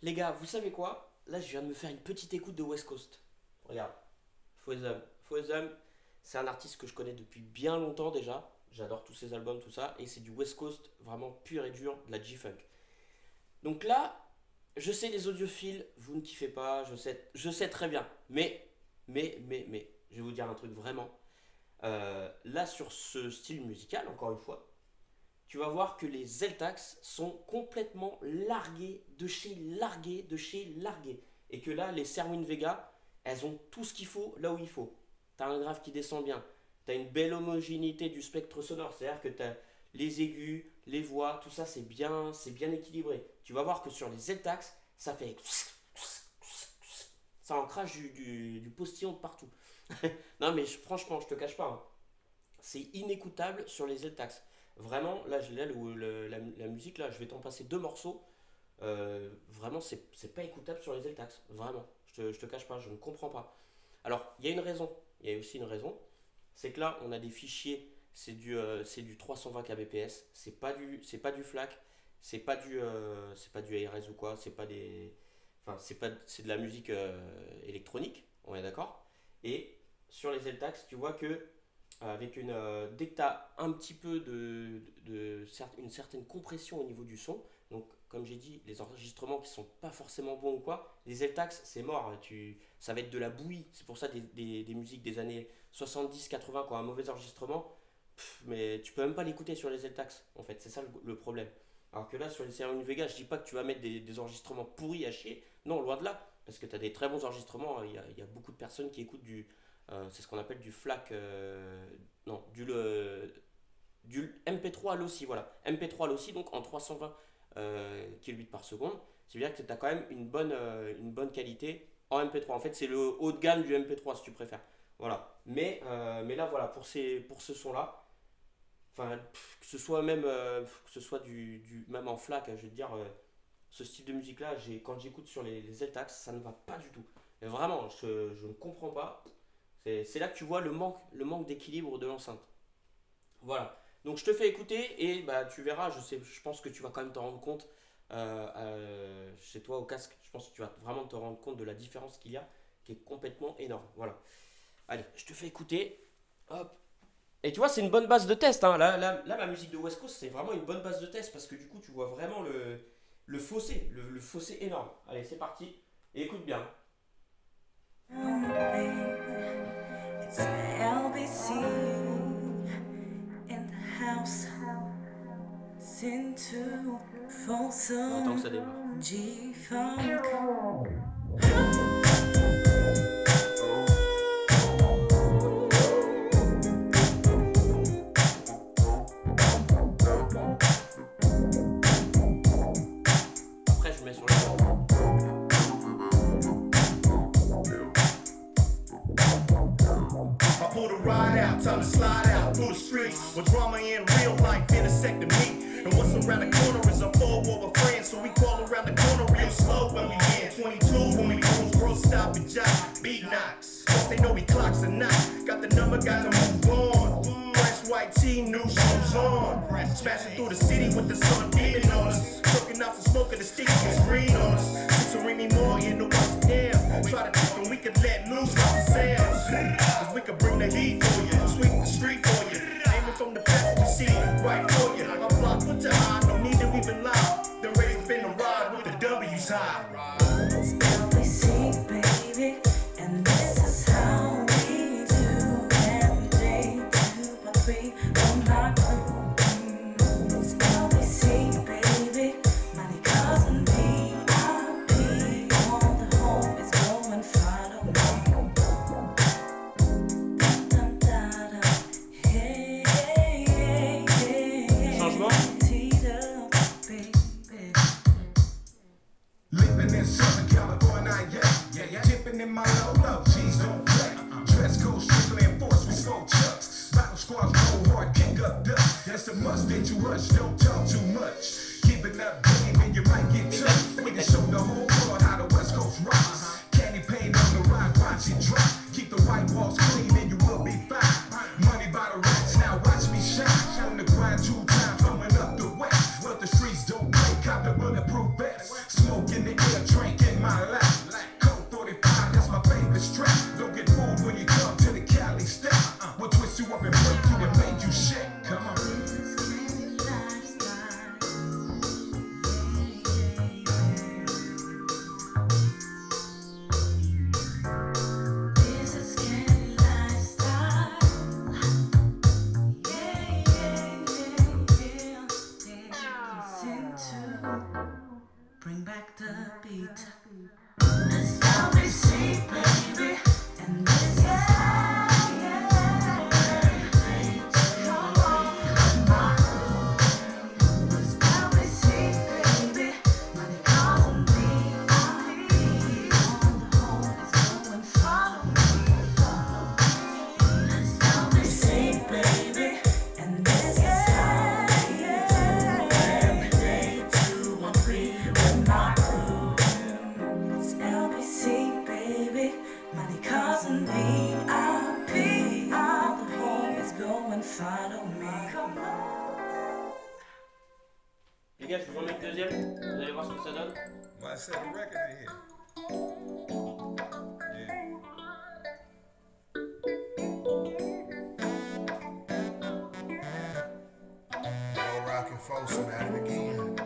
Les gars, vous savez quoi? Là, je viens de me faire une petite écoute de West Coast. Regarde, Foesum. Foesum, c'est un artiste que je connais depuis bien longtemps déjà. J'adore tous ses albums, tout ça. Et c'est du West Coast vraiment pur et dur, de la G-Funk. Donc là, je sais les audiophiles, vous ne kiffez pas, je sais très bien. Mais, je vais vous dire un truc vraiment. Là, sur ce style musical, encore une fois, tu vas voir que les Zeltax sont complètement largués de chez largués. Et que là, les Serwin Vega, elles ont tout ce qu'il faut là où il faut. T'as un grave qui descend bien. T'as une belle homogénéité du spectre sonore. C'est-à-dire que t'as les aigus, les voix, tout ça c'est bien équilibré. Tu vas voir que sur les Zeltax, ça fait. Ça en crache du postillon de partout. Non mais franchement, je te cache pas, hein. C'est inécoutable sur les Zeltax. Vraiment, là, la musique, là, je vais t'en passer deux morceaux. Vraiment, c'est pas écoutable sur les Zeltax. Vraiment, je te cache pas, je ne comprends pas. Alors, il y a une raison. Il y a aussi une raison. C'est que là, on a des fichiers. C'est du 320 kbps. C'est pas du FLAC. C'est pas du ARS ou quoi. C'est pas des. Enfin, c'est de la musique électronique. On est d'accord. Et sur les Zeltax, tu vois que avec dès que tu as un petit peu une certaine compression au niveau du son, donc comme j'ai dit, les enregistrements qui sont pas forcément bons ou quoi, les Zeltax c'est mort, ça va être de la bouillie. C'est pour ça des musiques des années 70-80 qui ont un mauvais enregistrement, mais tu peux même pas l'écouter sur les Zeltax en fait, c'est ça le problème. Alors que là sur les Serena Vega, je dis pas que tu vas mettre des enregistrements pourris à chier, non, loin de là, parce que tu as des très bons enregistrements. Il y a beaucoup de personnes qui écoutent c'est ce qu'on appelle du FLAC, non, du MP3 Lossy, voilà. MP3 Lossy, donc en 320 kilobits par seconde. C'est-à-dire que tu as quand même une bonne qualité en MP3. En fait, c'est le haut de gamme du MP3 si tu préfères. Voilà. Mais là, voilà, pour ce son-là, enfin, que ce soit même, que ce soit même en FLAC, je veux dire, ce style de musique-là, quand j'écoute sur les Zeltax, ça ne va pas du tout. Et vraiment, je ne comprends pas. C'est là que tu vois le manque d'équilibre de l'enceinte. Voilà. Donc je te fais écouter et bah tu verras, je pense que tu vas quand même te rendre compte chez toi au casque, je pense que tu vas vraiment te rendre compte de la différence qu'il y a, qui est complètement énorme. Voilà. Allez, je te fais écouter. Hop. Et tu vois, c'est une bonne base de test, hein. Là, ma musique de West Coast, c'est vraiment une bonne base de test parce que du coup, tu vois vraiment le fossé, le fossé énorme. Allez, c'est parti. Et écoute bien. It's LBC in the house. Sin to Folsom G-Funk. Après, je mets sur le I pulled a ride out, time to slide out through the streets. Where drama in real life intersecting me. And what's around the corner is a full war of friends. So we call around the corner real slow when we in 22 when we cruise, bro, stop and jot, beat knocks. Cause they know we clocks or not. Got the number, got to move on. Fresh white tee, new shoes on. Smashing through the city with the sun beaming on us. Choking out some smoke of the sticky screen on us. Took some Remy Moore in the watch down. Try to think when we could let loose off the sounds. Cause we could bring the heat for you, sweep the street for you. Aiming from the passenger seat, right for you. My block put to high, no need to even lie. The rays been a ride with the W's high. It's LBC, baby, and this is how we do every day. 2 by 3 on my crew. It's LBC, baby, money cousin me. I'll be on the home is going follow me. Dum, da, da. Hey, hey, hey, hey. Changement. Living in Southern California, yeah. Tipping in my low, G's don't play. Dress code strictly enforced, we smoke chucks. Battle squads roll hard, kick up dust. That's a must that you rush, don't talk too much. Keep it up, baby, you might get touched. We can show the whole world how the West Coast rocks. Candy paint on the rock, watch it drop. Keep the white walls clean and you will be fine. Money by the racks, now watch me shine. On the grind 2 times, blowing up the west. What the streets don't play, cop the bulletproof vest. Smoke in the air, voir ce que ça donne. Might set a record in here. Yeah. Yo, rockin' folks, I'm at it again.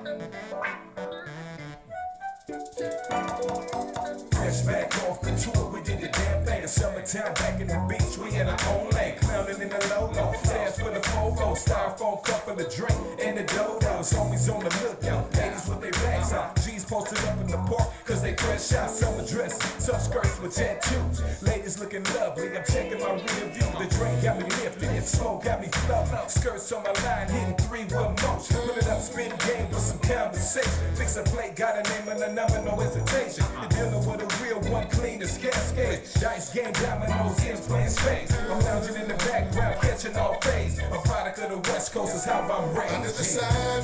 Fresh back off the tour, we did the damn thing. The summertime back in the beach, we in our own lane. Clowning in the low-low, stands for the fofo. Styrofoam cup for the drink, and the dodos. Homies on the lookout, ladies with their backs out. G's posted up in the park, cause they fresh out. Summer dresses, some skirts with tattoos. Ladies looking lovely, I'm checking my rear view. The drink got me lifted, and smoke got me flowing. Skirts on my line, hitting 3 with most. Put it up, spin game with some conversation. Fix a plate, got a name and a number, no hesitation. You're dealing with a real one, clean as cascade. Dice game, dominoes, ends playing spades. I'm lounging in the background, catching all phase. A product of the West Coast is how I'm raised. Under the sun,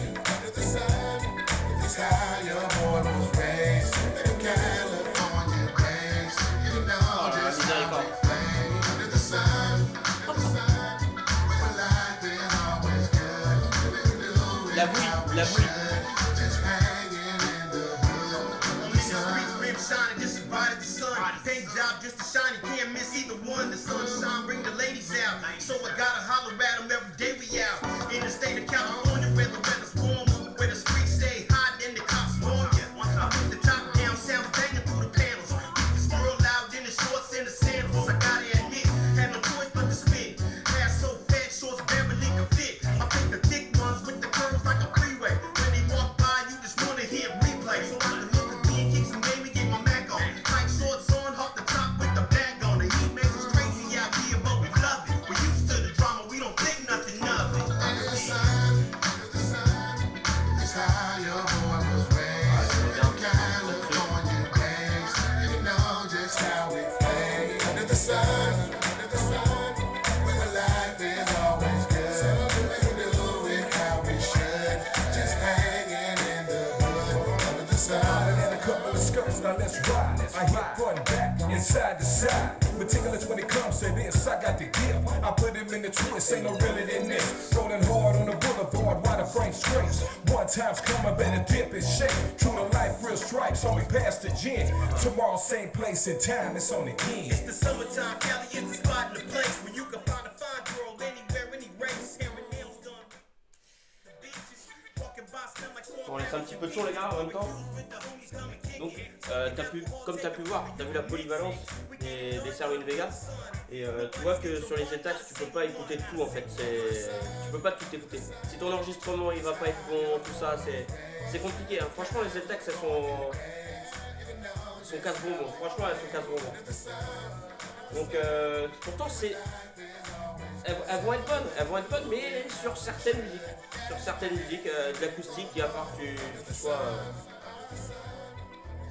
is how your boy was raised. In California days, you know just how we play. Under the sun, where life is always good. We do it La how we bouille, la bouille. should. Just hanging in the hood. These streets rim shining just as bright as the sun. Paint job just as shiny, can't miss either one. The sunshine bring the ladies out, so I gotta holler at them every day we out. In the state of California, where the weather's warm, where the streets stay hot and the cops warm ya. I put the top down, sound banging through the panels. Keep the squirrel out in the shorts and the sandals. I gotta admit, had no choice but to spit. Ass so fat, shorts barely can fit. I pick the thick ones with the curves like a freeway. When they walk by, you just wanna hear replay. So I can look again, kick some game and get my Mac on. Tight shorts on, off the top with the bag on. The heat makes us crazy out here, but we love it. We're used to the drama, we don't think nothing of it. Under the sun, is how your boy was raised. In California days, you know just how we play. Under the sun, where life is always good. We do it how we should. Just hanging in the hood. Under the sun. And a couple of skirts, now let's ride. I hit front back, inside to side. Meticulous when it comes to this, I got the gift. I put him in the twist, ain't no realer than this. Rolling hard on the boulevard while the frame scrapes. One time's coming, better dip and shake. True to life, real stripes, only past the gin. Tomorrow, same place and time, it's on again. It's the summertime, Cali is the spot and the place where you can find a fine girl anywhere, any race. Hair and nails done. The beaches, walking by, smell like On laisse un petit peu de son les gars en même temps. Donc comme tu as pu voir, tu as vu la polyvalence des Cerwin Vega. Et tu vois que sur les étages tu peux pas écouter tout en fait. Tu peux pas tout écouter. Si ton enregistrement il va pas être bon, tout ça, c'est compliqué. Hein. Franchement les étages elles sont casse-bonbons. Franchement elles sont casse-bonbons. Donc pourtant elles vont être bonnes, mais sur certaines musiques, de l'acoustique, il va falloir que tu sois.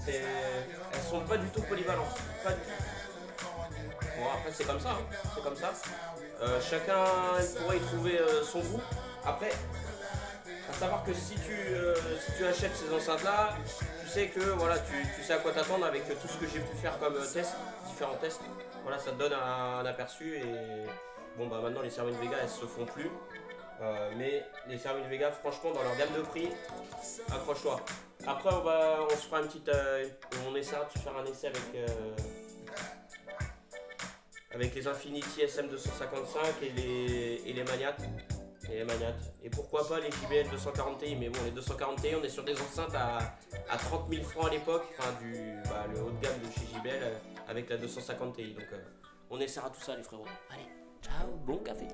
Elles sont pas du tout polyvalentes, pas du tout. Bon après c'est comme ça, hein. C'est comme ça. Chacun pourrait y trouver son goût. Après, à savoir que si tu achètes ces enceintes là, tu sais que voilà, tu sais à quoi t'attendre avec tout ce que j'ai pu faire comme différents tests. Voilà, ça te donne un aperçu et bon bah maintenant les Cerwin Vega elles se font plus. Mais les Cerwin Vega franchement dans leur gamme de prix, accroche-toi. Après on se fera une petite, on essaiera de faire un essai avec les Infinity SM255 et les Magnat. Et pourquoi pas les JBL 240 Ti, mais bon les 240 Ti on est sur des enceintes à 30 000 francs à l'époque, enfin le haut de gamme de chez JBL avec la 250 Ti, donc on essaiera tout ça les frérots. Allez, ciao, bon café.